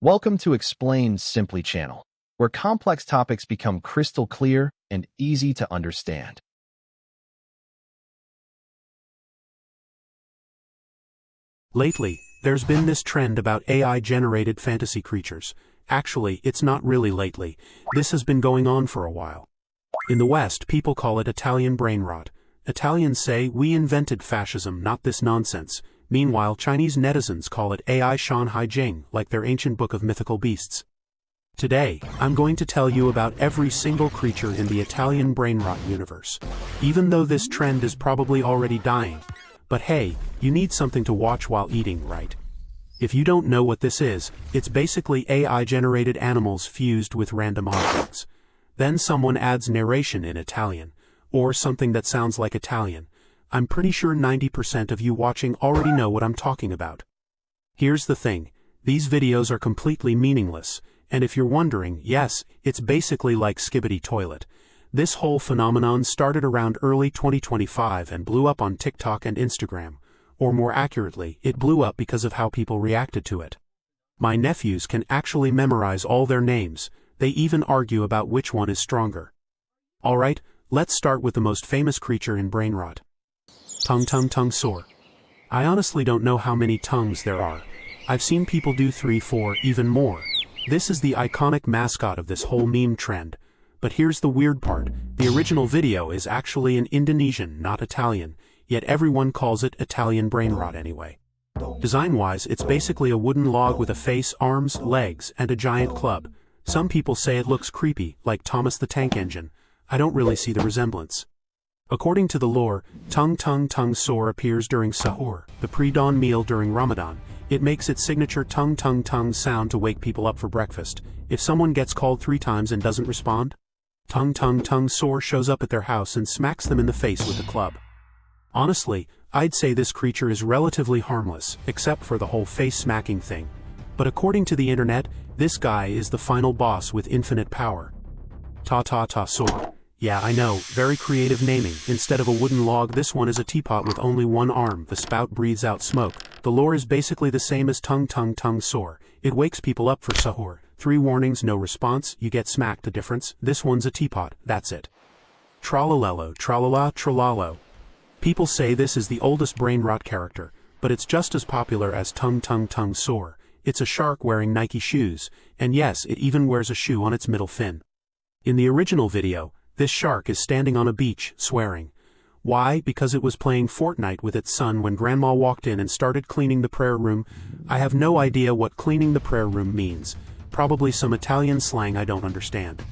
Welcome to Explained Simply channel, where complex topics become crystal clear and easy to understand. Lately, there's been this trend about AI-generated fantasy creatures. Actually, it's not really lately. This has been going on for a while. In the West, people call it Italian Brainrot. Italians say, "We invented fascism, not this nonsense." Meanwhile, Chinese netizens call it AI Shanhai Jing, like their ancient book of mythical beasts. Today, I'm going to tell you about every single creature in the Italian Brainrot universe. Even though this trend is probably already dying. But hey, you need something to watch while eating, right? If you don't know what this is, it's basically AI-generated animals fused with random objects. Then someone adds narration in Italian, or something that sounds like Italian. I'm pretty sure 90% of you watching already know what I'm talking about. Here's the thing, these videos are completely meaningless, and if you're wondering, yes, it's basically like Skibidi Toilet. This whole phenomenon started around early 2025 and blew up on TikTok and Instagram, or more accurately, it blew up because of how people reacted to it. My nephews can actually memorize all their names, they even argue about which one is stronger. Alright, let's start with the most famous creature in Brainrot. Tung Tung Saur. I honestly don't know how many tongues there are. I've seen people do 3, 4, even more. This is the iconic mascot of this whole meme trend. But here's the weird part, the original video is actually in Indonesian, not Italian, yet everyone calls it Italian Brainrot anyway. Design-wise, it's basically a wooden log with a face, arms, legs, and a giant club. Some people say it looks creepy, like Thomas the Tank Engine. I don't really see the resemblance. According to the lore, Tung Tung Saur appears during Sahur, the pre-dawn meal during Ramadan. It makes its signature tung tung tung sound to wake people up for breakfast. If someone gets called 3 times and doesn't respond, Tung Tung Saur shows up at their house and smacks them in the face with the club. Honestly, I'd say this creature is relatively harmless, except for the whole face smacking thing. But according to the internet, this guy is the final boss with infinite power. Ta Saur. Yeah, I know, very creative naming. Instead of a wooden log, this one is a teapot with only one arm. The spout breathes out smoke. The lore is basically the same as Tung Tung Saur. It wakes people up for Sahur. 3 warnings, no response, you get smacked. The difference, this one's a teapot, that's it. Tralalelo, tralala, tralalo. People say this is the oldest Brainrot character, but it's just as popular as Tung Tung Saur. It's a shark wearing Nike shoes, and yes, it even wears a shoe on its middle fin. In the original video, this shark is standing on a beach, swearing. Why? Because it was playing Fortnite with its son when Grandma walked in and started cleaning the prayer room. I have no idea what cleaning the prayer room means. Probably some Italian slang I don't understand.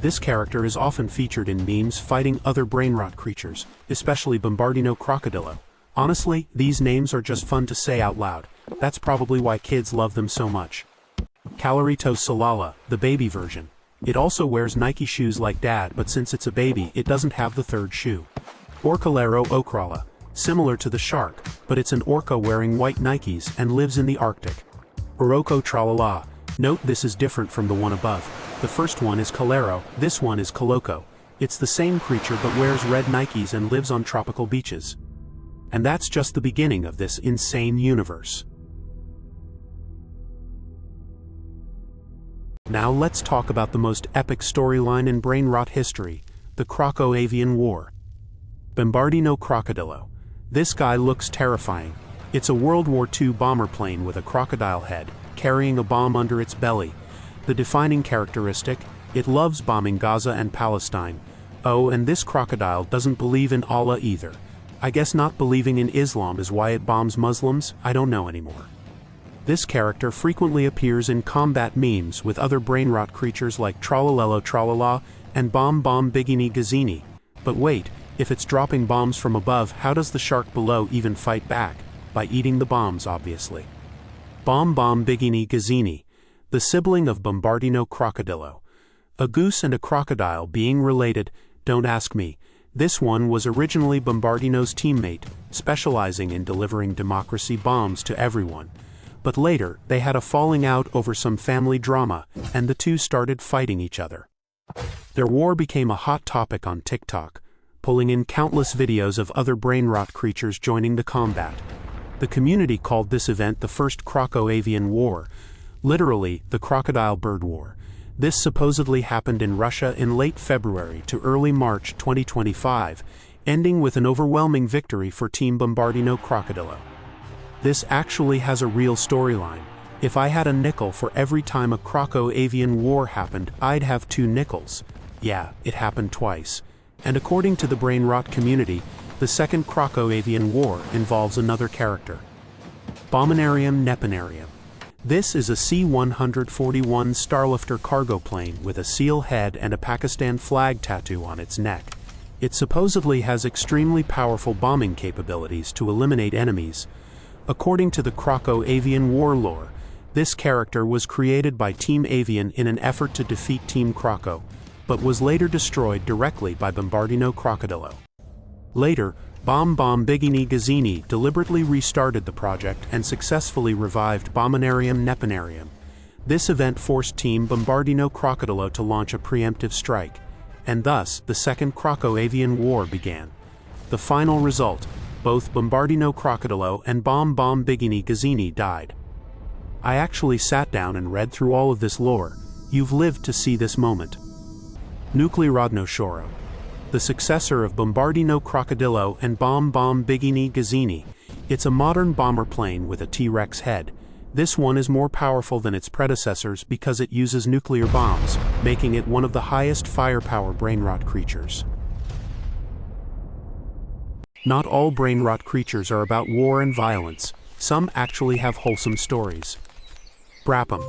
This character is often featured in memes fighting other Brainrot creatures, especially Bombardino Crocodilo. Honestly, these names are just fun to say out loud. That's probably why kids love them so much. Calarito Salala, the baby version. It also wears Nike shoes like Dad, but since it's a baby, it doesn't have the 3rd shoe. Orcalero Okrala, similar to the shark, but it's an orca wearing white Nikes and lives in the Arctic. Oroko Tralala. Note this is different from the one above. The first one is Calero, this one is Coloco. It's the same creature but wears red Nikes and lives on tropical beaches. And that's just the beginning of this insane universe. Now let's talk about the most epic storyline in Brainrot history, the Croco-Avian War. Bombardino Crocodilo. This guy looks terrifying. It's a World War II bomber plane with a crocodile head, carrying a bomb under its belly. The defining characteristic, it loves bombing Gaza and Palestine. Oh, and this crocodile doesn't believe in Allah either. I guess not believing in Islam is why it bombs Muslims, I don't know anymore. This character frequently appears in combat memes with other Brainrot creatures like Tralalelo Tralala and Bomb Bigini Gazzini. But wait, if it's dropping bombs from above, how does the shark below even fight back? By eating the bombs, obviously. Bomb Bigini Gazzini, the sibling of Bombardino Crocodilo. A goose and a crocodile being related, don't ask me. This one was originally Bombardino's teammate, specializing in delivering democracy bombs to everyone. But later, they had a falling out over some family drama, and the two started fighting each other. Their war became a hot topic on TikTok, pulling in countless videos of other Brainrot creatures joining the combat. The community called this event the first Croco-Avian War, Literally, the Crocodile Bird War. This supposedly happened in Russia in late February to early March 2025, ending with an overwhelming victory for Team Bombardino Crocodilo. This actually has a real storyline. If I had a nickel for every time a Croco-Avian War happened, I'd have 2 nickels. Yeah, it happened twice. And according to the Brainrot community, the second Croco-Avian War involves another character. Bominarium Nepinarium. This is a C-141 Starlifter cargo plane with a seal head and a Pakistan flag tattoo on its neck. It supposedly has extremely powerful bombing capabilities to eliminate enemies. According to the Croco-Avian War lore, this character was created by Team Avian in an effort to defeat Team Croco, but was later destroyed directly by Bombardino Crocodilo. Later, Bigini Gazzini deliberately restarted the project and successfully revived Bominarium Nepinarium. This event forced Team Bombardino Crocodilo to launch a preemptive strike, and thus the Second Croco-Avian War began. The final result, both Bombardino Crocodilo and Bigini Gazzini died. I actually sat down and read through all of this lore. You've lived to see this moment. Nulapolisia Shoro. The successor of Bombardino Crocodilo and Bigini Gazzini. It's a modern bomber plane with a T-Rex head. This one is more powerful than its predecessors because it uses nuclear bombs, making it one of the highest firepower brainrot creatures. Not all brainrot creatures are about war and violence. Some actually have wholesome stories. Brapim.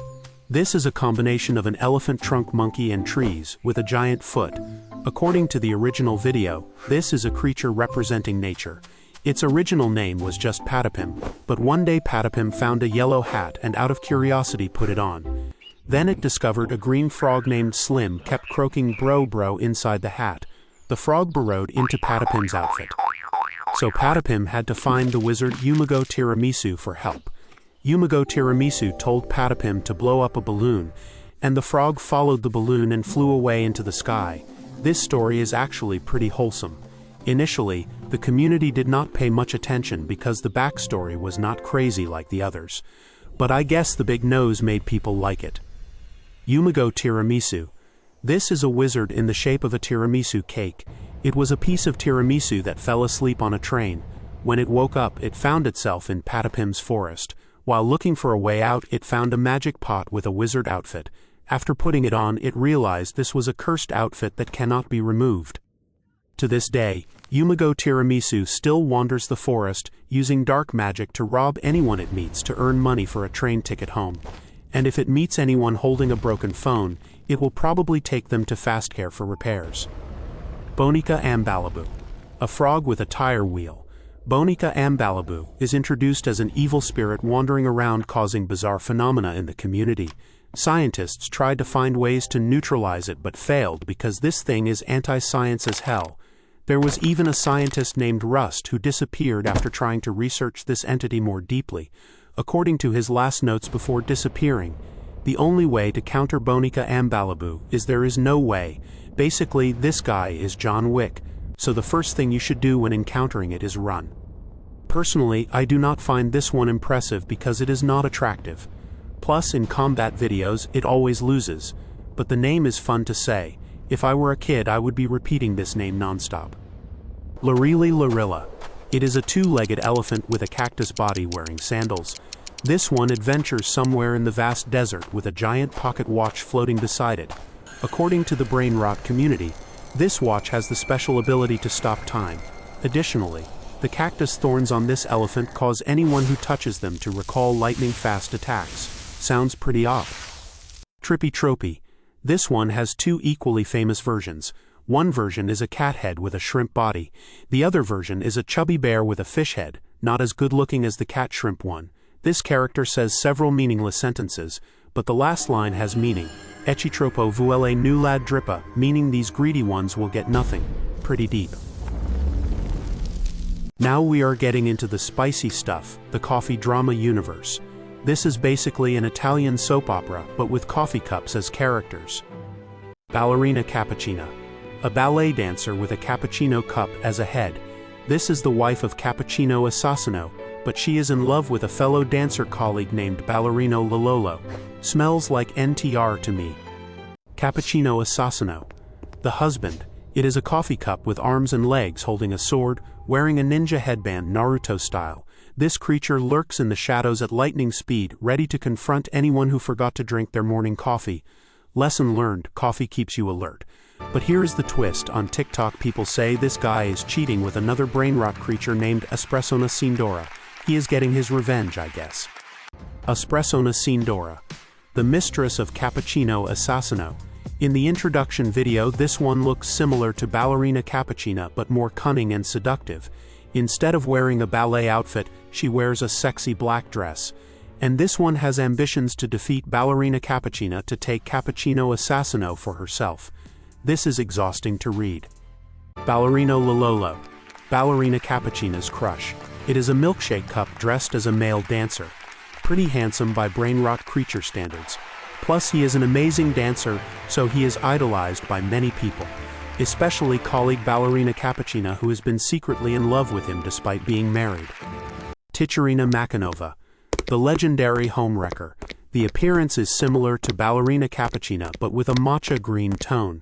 This is a combination of an elephant trunk monkey and trees with a giant foot. According to the original video, this is a creature representing nature. Its original name was just Patapim, but one day Patapim found a yellow hat and out of curiosity put it on. Then it discovered a green frog named Slim kept croaking bro bro inside the hat. The frog burrowed into Patapim's outfit. So Patapim had to find the wizard Yumago Tiramisu for help. Yumago Tiramisu told Patapim to blow up a balloon, and the frog followed the balloon and flew away into the sky. This story is actually pretty wholesome. Initially, the community did not pay much attention because the backstory was not crazy like the others. But I guess the big nose made people like it. Yumago Tiramisu. This is a wizard in the shape of a tiramisu cake. It was a piece of tiramisu that fell asleep on a train. When it woke up, it found itself in Patapim's forest. While looking for a way out, it found a magic pot with a wizard outfit. After putting it on, it realized this was a cursed outfit that cannot be removed. To this day, Yumago Tiramisu still wanders the forest, using dark magic to rob anyone it meets to earn money for a train ticket home. And if it meets anyone holding a broken phone, it will probably take them to fast care for repairs. Bonica Ambalabu. A frog with a tire wheel. Bonica Ambalabu is introduced as an evil spirit wandering around causing bizarre phenomena in the community. Scientists tried to find ways to neutralize it but failed because this thing is anti-science as hell. There was even a scientist named Rust who disappeared after trying to research this entity more deeply. According to his last notes before disappearing, the only way to counter Bonica Ambalabu is there is no way. Basically, this guy is John Wick, so the first thing you should do when encountering it is run. Personally, I do not find this one impressive because it is not attractive. Plus, in combat videos, it always loses. But the name is fun to say. If I were a kid, I would be repeating this name nonstop. Lorilla. It is a two-legged elephant with a cactus body wearing sandals. This one adventures somewhere in the vast desert with a giant pocket watch floating beside it. According to the Brainrot community, this watch has the special ability to stop time. Additionally, the cactus thorns on this elephant cause anyone who touches them to recall lightning-fast attacks. Sounds pretty off. Trippy Tropy. This one has two equally famous versions. One version is a cat head with a shrimp body. The other version is a chubby bear with a fish head, not as good-looking as the cat shrimp one. This character says several meaningless sentences, but the last line has meaning. Echitropo vuele nulad drippa, meaning these greedy ones will get nothing. Pretty deep. Now we are getting into the spicy stuff, the coffee drama universe. This is basically an Italian soap opera, but with coffee cups as characters. Ballerina Cappuccina. A ballet dancer with a cappuccino cup as a head. This is the wife of Cappuccino Assassino, but she is in love with a fellow dancer colleague named Ballerino Lololo. Smells like NTR to me. Cappuccino Assassino. The husband. It is a coffee cup with arms and legs holding a sword, wearing a ninja headband Naruto style. This creature lurks in the shadows at lightning speed, ready to confront anyone who forgot to drink their morning coffee. Lesson learned, coffee keeps you alert. But here is the twist. On TikTok people say this guy is cheating with another brainrot creature named Espressona Sindora. He is getting his revenge, I guess. Espressona Sindora. The mistress of Cappuccino Assassino. In the introduction video, this one looks similar to Ballerina Cappuccina but more cunning and seductive. Instead of wearing a ballet outfit, she wears a sexy black dress. And this one has ambitions to defeat Ballerina Cappuccina to take Cappuccino Assassino for herself. This is exhausting to read. Ballerino Lololo. Ballerina Cappuccina's crush. It is a milkshake cup dressed as a male dancer. Pretty handsome by brainrot creature standards. Plus he is an amazing dancer, so he is idolized by many people. Especially colleague Ballerina Cappuccina, who has been secretly in love with him despite being married. Ticharina Makanova. The legendary homewrecker. The appearance is similar to Ballerina Cappuccina but with a matcha green tone.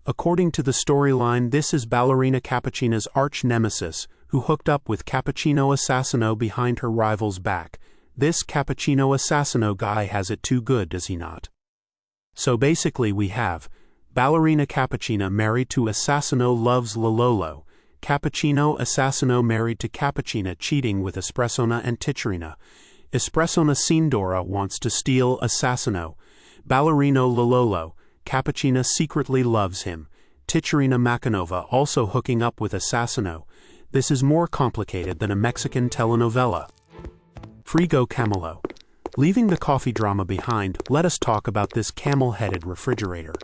According to the storyline, this is Ballerina Cappuccina's arch-nemesis, who hooked up with Cappuccino Assassino behind her rival's back. This Cappuccino Assassino guy has it too good, does he not? So basically we have Ballerina Cappuccina married to Assassino loves Lololo, Cappuccino Assassino married to Cappuccina cheating with Espressona and Ticharina. Espressona Sindora wants to steal Assassino. Ballerino Lololo. Cappuccina secretly loves him. Ticharina Makanova also hooking up with Assassino. This is more complicated than a Mexican telenovela. Frigo Camelo. Leaving the coffee drama behind, let us talk about this camel-headed refrigerator.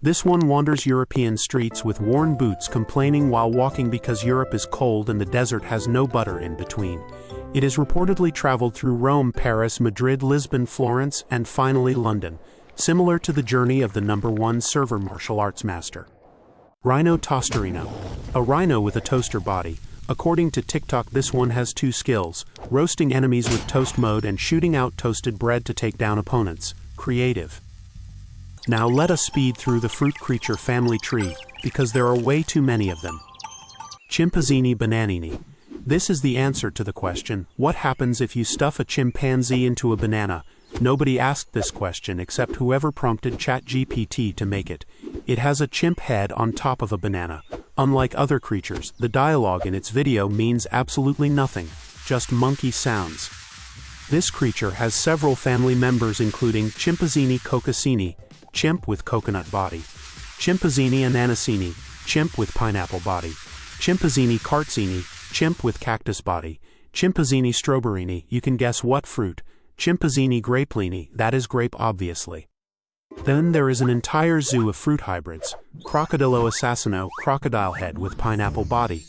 This one wanders European streets with worn boots, complaining while walking because Europe is cold and the desert has no butter in between. It has reportedly traveled through Rome, Paris, Madrid, Lisbon, Florence, and finally London, similar to the journey of the #1 server martial arts master. Rhino Tosterino. A rhino with a toaster body. According to TikTok, this one has two skills: roasting enemies with toast mode and shooting out toasted bread to take down opponents. Creative. Now let us speed through the fruit creature family tree, because there are way too many of them. Chimpanzini Bananini. This is the answer to the question, what happens if you stuff a chimpanzee into a banana? Nobody asked this question except whoever prompted ChatGPT to make it. It has a chimp head on top of a banana. Unlike other creatures, the dialogue in its video means absolutely nothing, just monkey sounds. This creature has several family members including Chimpanzini Coccosini, chimp with coconut body, Chimpanzini Ananasini, chimp with pineapple body, Chimpanzini Cartzini, chimp with cactus body, Chimpanzini Stroberini, you can guess what fruit, Chimpanzini Grapelini, that is grape obviously. Then there is an entire zoo of fruit hybrids. Crocodilo Assassino, crocodile head with pineapple body.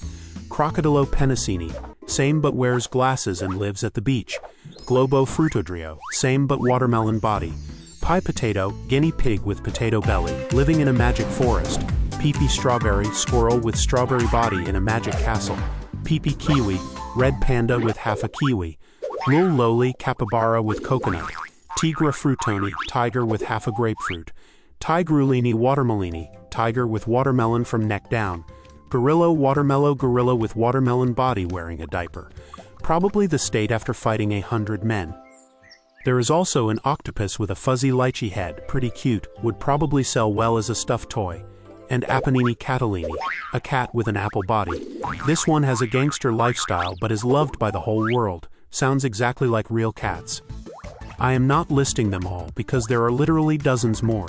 Crocodilo Penasini, same but wears glasses and lives at the beach. Globo Frutodrio, same but watermelon body. Pie potato, guinea pig with potato belly, living in a magic forest. Pee-pee strawberry, squirrel with strawberry body in a magic castle. Pee-pee kiwi, red panda with half a kiwi. Lul loli, capybara with coconut. Tigra frutoni, tiger with half a grapefruit. Tigrulini watermelini, tiger with watermelon from neck down. Gorillo watermello, gorilla with watermelon body wearing a diaper. Probably the state after fighting 100 men. There is also an octopus with a fuzzy lychee head, pretty cute, would probably sell well as a stuffed toy. And Apanini Catalini, a cat with an apple body. This one has a gangster lifestyle but is loved by the whole world. Sounds exactly like real cats. I am not listing them all because there are literally dozens more.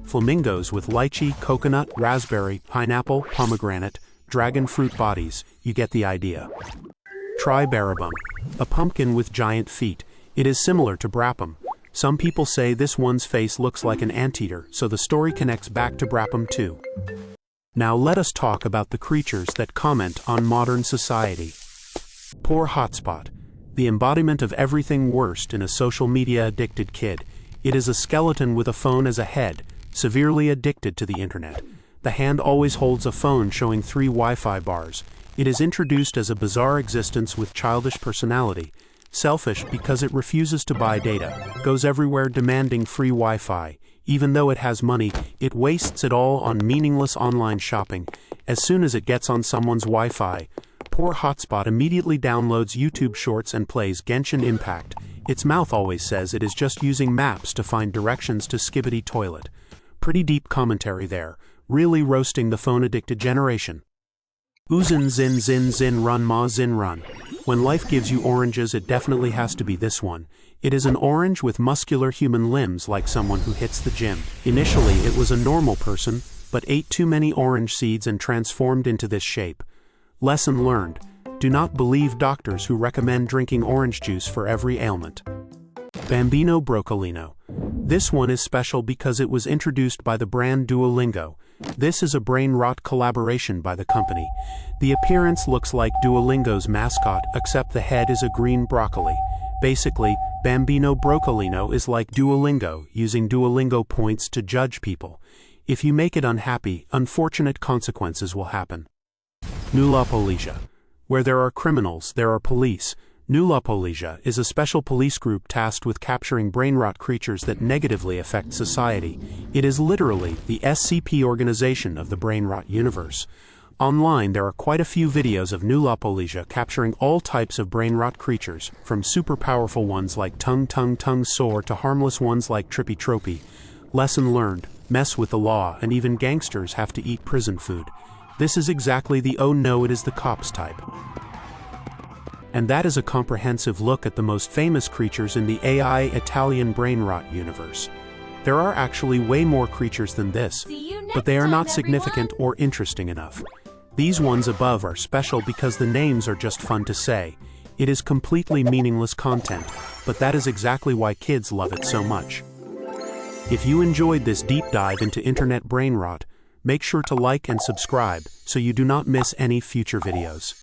Flamingos with lychee, coconut, raspberry, pineapple, pomegranate, dragon fruit bodies, you get the idea. Tribarabum, a pumpkin with giant feet. It is similar to Brapim. Some people say this one's face looks like an anteater, so the story connects back to Brapim too. Now let us talk about the creatures that comment on modern society. Poor Hotspot. The embodiment of everything worst in a social media addicted kid. It is a skeleton with a phone as a head, severely addicted to the internet. The hand always holds a phone showing 3 Wi-Fi bars. It is introduced as a bizarre existence with childish personality. Selfish because it refuses to buy data, goes everywhere demanding free Wi-Fi. Even though it has money, it wastes it all on meaningless online shopping. As soon as it gets on someone's Wi-Fi, poor Hotspot immediately downloads YouTube Shorts and plays Genshin Impact. Its mouth always says it is just using maps to find directions to Skibidi Toilet. Pretty deep commentary there, really roasting the phone-addicted generation. Oozin zin zin zin run ma zin run. When life gives you oranges, it definitely has to be this one. It is an orange with muscular human limbs like someone who hits the gym. Initially, it was a normal person, but ate too many orange seeds and transformed into this shape. Lesson learned. Do not believe doctors who recommend drinking orange juice for every ailment. Bambino Broccolino. This one is special because it was introduced by the brand Duolingo. This is a Brainrot collaboration by the company. The appearance looks like Duolingo's mascot, except the head is a green broccoli. Basically, Bambino Broccolino is like Duolingo, using Duolingo points to judge people. If you make it unhappy, unfortunate consequences will happen. Nulapolisia. Where there are criminals, there are police. Nulapolisia is a special police group tasked with capturing brainrot creatures that negatively affect society. It is literally the SCP organization of the brainrot universe. Online, there are quite a few videos of Nulapolisia capturing all types of brainrot creatures, from super powerful ones like Tung Tung Saur to harmless ones like Trippy Tropy. Lesson learned: mess with the law, and even gangsters have to eat prison food. This is exactly the "oh no, it is the cops" type. And that is a comprehensive look at the most famous creatures in the AI Italian Brainrot universe. There are actually way more creatures than this, but they are not significant or interesting enough. These ones above are special because the names are just fun to say. It is completely meaningless content, but that is exactly why kids love it so much. If you enjoyed this deep dive into internet brainrot, make sure to like and subscribe so you do not miss any future videos.